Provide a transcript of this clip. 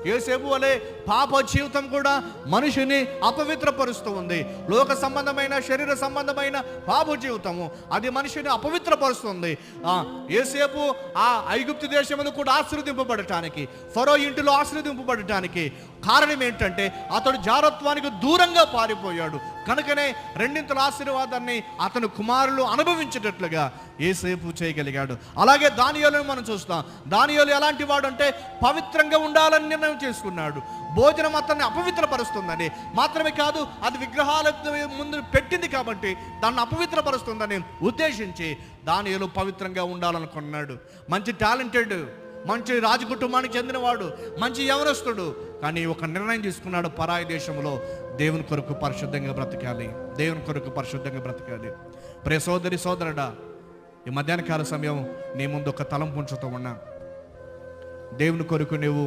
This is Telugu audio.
యోసేపు వలె పాప జీవితం కూడా మనిషిని అపవిత్రపరుస్తూ ఉంది. లోక సంబంధమైన శరీర సంబంధమైన పాప జీవితము అది మనిషిని అపవిత్రపరుస్తుంది. యోసేపు ఆ ఐగుప్తు దేశంలో కూడా ఆశీర్వదింపబడటానికి, ఫరో ఇంటిలో ఆశీర్వదింపబడటానికి కారణం ఏంటంటే అతడు జారత్వానికి దూరంగా పారిపోయాడు. కనుకనే రెండింతల ఆశీర్వాదాన్ని అతను కుమారులు అనుభవించేటట్లుగా యోసేపు చేయగలిగాడు. అలాగే దానియేలును మనం చూస్తాం. దానియేలు ఎలాంటి వాడు అంటే పవిత్రంగా ఉండాలని నిర్ణయం చేసుకున్నాడు. భోజనం అతన్ని అపవిత్రపరుస్తుందని మాత్రమే కాదు, అది విగ్రహాల ముందు పెట్టింది కాబట్టి దాన్ని అపవిత్రపరుస్తుందని ఉద్దేశించి దానియేలు పవిత్రంగా ఉండాలనుకున్నాడు. మంచి టాలెంటెడ్, మంచి రాజకుటుంబానికి చెందినవాడు, మంచి యవనస్తుడు. కానీ ఒక నిర్ణయం తీసుకున్నాడు, పరాయి దేశంలో దేవుని కొరకు పరిశుద్ధంగా బ్రతకాలి, దేవుని కొరకు పరిశుద్ధంగా బ్రతకాలి. ప్రియ సోదరి సోదరుడా, ఈ మధ్యాహ్న కాల సమయం నీ ముందు ఒక తలంపు ఉంచుతూ ఉన్నా. దేవుని కొరకు నువ్వు